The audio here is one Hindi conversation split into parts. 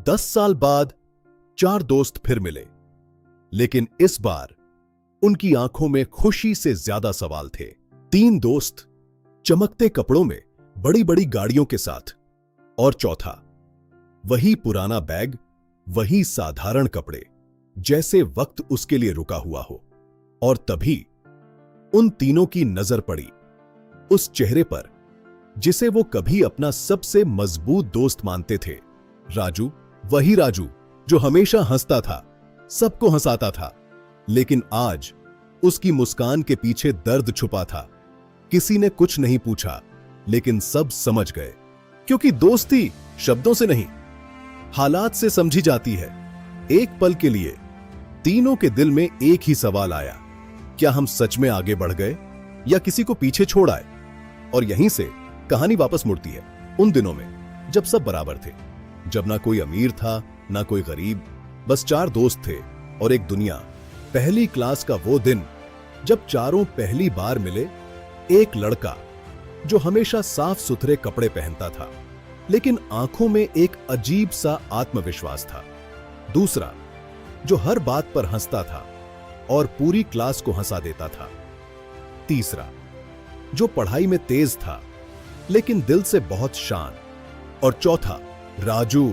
10 साल बाद 4 दोस्त फिर मिले, लेकिन इस बार उनकी आंखों में खुशी से ज्यादा सवाल थे। 3 दोस्त चमकते कपड़ों में, बड़ी बड़ी गाड़ियों के साथ, और चौथा वही पुराना बैग, वही साधारण कपड़े, जैसे वक्त उसके लिए रुका हुआ हो। और तभी उन तीनों की नजर पड़ी उस चेहरे पर जिसे वो कभी अपना सबसे मजबूत दोस्त मानते थे। राजू, वही राजू जो हमेशा हंसता था, सबको हंसाता था, लेकिन आज उसकी मुस्कान के पीछे दर्द छुपा था। किसी ने कुछ नहीं पूछा, लेकिन सब समझ गए, क्योंकि दोस्ती शब्दों से नहीं, हालात से समझी जाती है। एक पल के लिए तीनों के दिल में एक ही सवाल आया, क्या हम सच में आगे बढ़ गए या किसी को पीछे छोड़ आए? और यहीं से कहानी वापस मुड़ती है उन दिनों में जब सब बराबर थे, जब ना कोई अमीर था ना कोई गरीब, बस 4 दोस्त थे और एक दुनिया। पहली क्लास का वो दिन जब चारों पहली बार मिले। एक लड़का जो हमेशा साफ सुथरे कपड़े पहनता था, लेकिन आंखों में एक अजीब सा आत्मविश्वास था। दूसरा जो हर बात पर हंसता था और पूरी क्लास को हंसा देता था। तीसरा जो पढ़ाई में तेज था, लेकिन दिल से बहुत शांत। और चौथा राजू,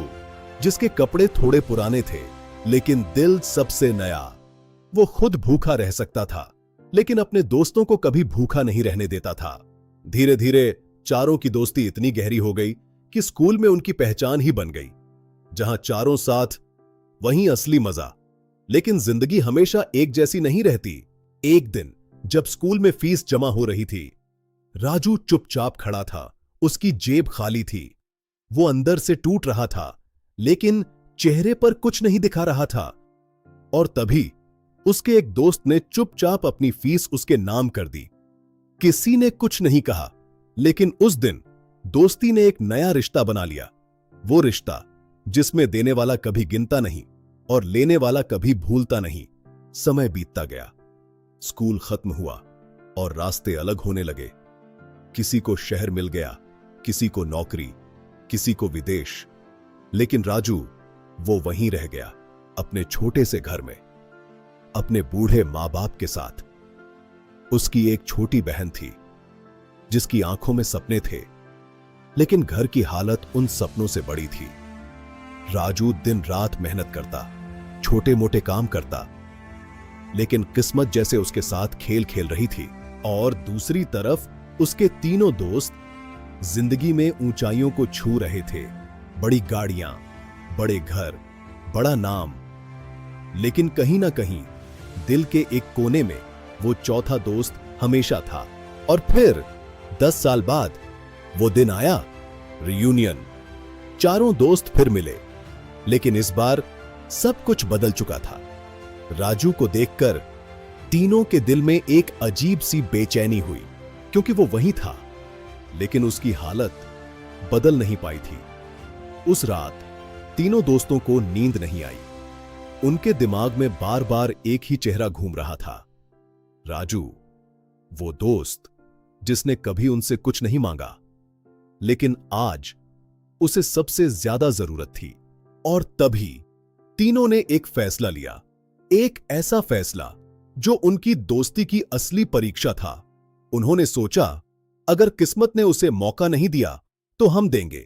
जिसके कपड़े थोड़े पुराने थे, लेकिन दिल सबसे नया। वो खुद भूखा रह सकता था, लेकिन अपने दोस्तों को कभी भूखा नहीं रहने देता था। धीरे धीरे चारों की दोस्ती इतनी गहरी हो गई कि स्कूल में उनकी पहचान ही बन गई। जहां चारों साथ, वहीं असली मजा। लेकिन जिंदगी हमेशा एक जैसी नहीं रहती। एक दिन जब स्कूल में फीस जमा हो रही थी, राजू चुपचाप खड़ा था। उसकी जेब खाली थी, वो अंदर से टूट रहा था, लेकिन चेहरे पर कुछ नहीं दिखा रहा था। और तभी उसके एक दोस्त ने चुपचाप अपनी फीस उसके नाम कर दी। किसी ने कुछ नहीं कहा, लेकिन उस दिन दोस्ती ने एक नया रिश्ता बना लिया। वो रिश्ता जिसमें देने वाला कभी गिनता नहीं और लेने वाला कभी भूलता नहीं। समय बीतता गया, स्कूल खत्म हुआ और रास्ते अलग होने लगे। किसी को शहर मिल गया, किसी को नौकरी, किसी को विदेश, लेकिन राजू वो वहीं रह गया, अपने छोटे से घर में, अपने बूढ़े मां बाप के साथ। उसकी एक छोटी बहन थी जिसकी आंखों में सपने थे, लेकिन घर की हालत उन सपनों से बड़ी थी। राजू दिन रात मेहनत करता, छोटे मोटे काम करता, लेकिन किस्मत जैसे उसके साथ खेल खेल रही थी। और दूसरी तरफ उसके तीनों दोस्त जिंदगी में ऊंचाइयों को छू रहे थे। बड़ी गाड़ियां, बड़े घर, बड़ा नाम, लेकिन कहीं ना कहीं दिल के एक कोने में वो चौथा दोस्त हमेशा था। और फिर 10 साल बाद वो दिन आया, रियूनियन। चारों दोस्त फिर मिले, लेकिन इस बार सब कुछ बदल चुका था। राजू को देखकर तीनों के दिल में एक अजीब सी बेचैनी हुई, क्योंकि वो वहीं था, लेकिन उसकी हालत बदल नहीं पाई थी। उस रात तीनों दोस्तों को नींद नहीं आई। उनके दिमाग में बार बार एक ही चेहरा घूम रहा था, राजू, वो दोस्त जिसने कभी उनसे कुछ नहीं मांगा, लेकिन आज उसे सबसे ज्यादा जरूरत थी। और तभी तीनों ने एक फैसला लिया, एक ऐसा फैसला जो उनकी दोस्ती की असली परीक्षा था। उन्होंने सोचा, अगर किस्मत ने उसे मौका नहीं दिया तो हम देंगे।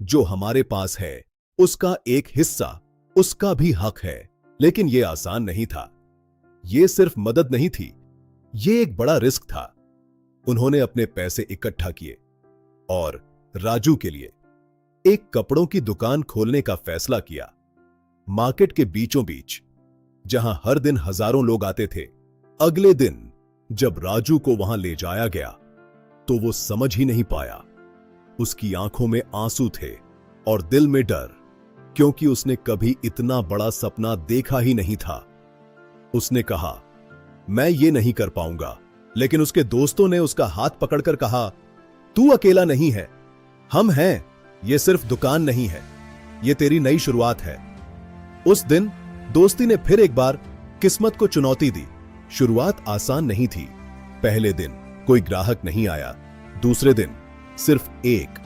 जो हमारे पास है उसका एक हिस्सा उसका भी हक है। लेकिन यह आसान नहीं था। यह सिर्फ मदद नहीं थी, यह एक बड़ा रिस्क था। उन्होंने अपने पैसे इकट्ठा किए और राजू के लिए एक कपड़ों की दुकान खोलने का फैसला किया, मार्केट के बीचों बीच, जहां हर दिन हजारों लोग आते थे। अगले दिन जब राजू को वहां ले जाया गया तो वो समझ ही नहीं पाया। उसकी आंखों में आंसू थे और दिल में डर, क्योंकि उसने कभी इतना बड़ा सपना देखा ही नहीं था। उसने कहा, मैं ये नहीं कर पाऊंगा, लेकिन उसके दोस्तों ने उसका हाथ पकड़कर कहा, तू अकेला नहीं है, हम हैं। ये सिर्फ दुकान नहीं है, ये तेरी नई शुरुआत है। उस दिन दोस्ती ने फिर एक बार किस्मत को चुनौती दी। शुरुआत आसान नहीं थी। पहले दिन कोई ग्राहक नहीं आया, दूसरे दिन सिर्फ एक,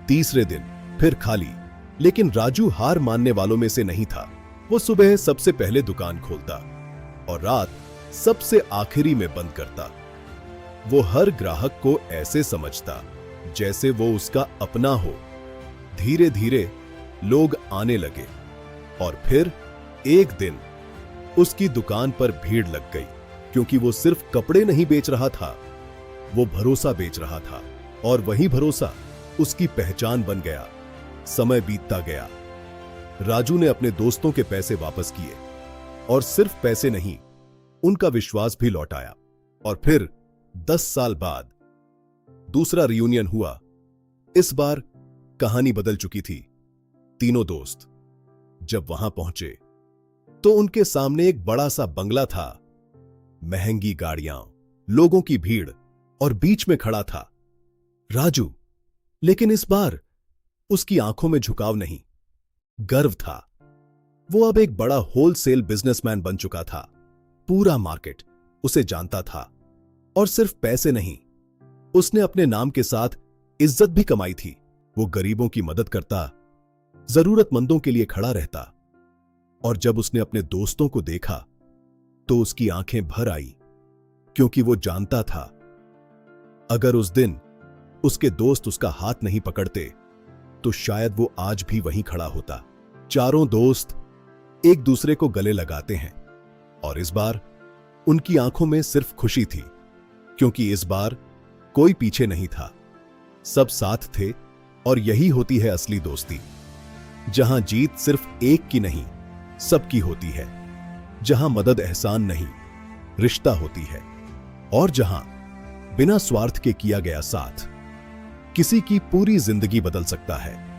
तीसरे दिन फिर खाली। लेकिन राजू हार मानने वालों में से नहीं था। वो सुबह सबसे पहले दुकान खोलता और रात सबसे आखिरी में बंद करता। वो हर ग्राहक को ऐसे समझता जैसे वो उसका अपना हो। धीरे धीरे लोग आने लगे और फिर एक दिन उसकी दुकान पर भीड़ लग गई, क्योंकि वो सिर्फ कपड़े नहीं बेच रहा था, वो भरोसा बेच रहा था और वही भरोसा उसकी पहचान बन गया। समय बीतता गया। राजू ने अपने दोस्तों के पैसे वापस किए और सिर्फ पैसे नहीं, उनका विश्वास भी लौटाया। और फिर 10 साल बाद दूसरा रियूनियन हुआ। इस बार कहानी बदल चुकी थी। तीनों दोस्त जब वहां पहुंचे तो उनके सामने एक बड़ा सा बंगला था, महंगी गाड़ियां, लोगों की भीड़ और बीच में खड़ा था राजू। लेकिन इस बार उसकी आंखों में झुकाव नहीं, गर्व था। वो अब एक बड़ा होलसेल बिजनेसमैन बन चुका था। पूरा मार्केट उसे जानता था और सिर्फ पैसे नहीं, उसने अपने नाम के साथ इज्जत भी कमाई थी। वो गरीबों की मदद करता, जरूरतमंदों के लिए खड़ा रहता। और जब उसने अपने दोस्तों को देखा तो उसकी आंखें भर आई, क्योंकि वो जानता था अगर उस दिन उसके दोस्त उसका हाथ नहीं पकड़ते तो शायद वो आज भी वहीं खड़ा होता। चारों दोस्त एक दूसरे को गले लगाते हैं और इस बार उनकी आंखों में सिर्फ खुशी थी, क्योंकि इस बार कोई पीछे नहीं था, सब साथ थे। और यही होती है असली दोस्ती, जहां जीत सिर्फ एक की नहीं, सबकी होती है। जहां मदद एहसान नहीं, रिश्ता होती है। और जहां बिना स्वार्थ के किया गया साथ किसी की पूरी जिंदगी बदल सकता है।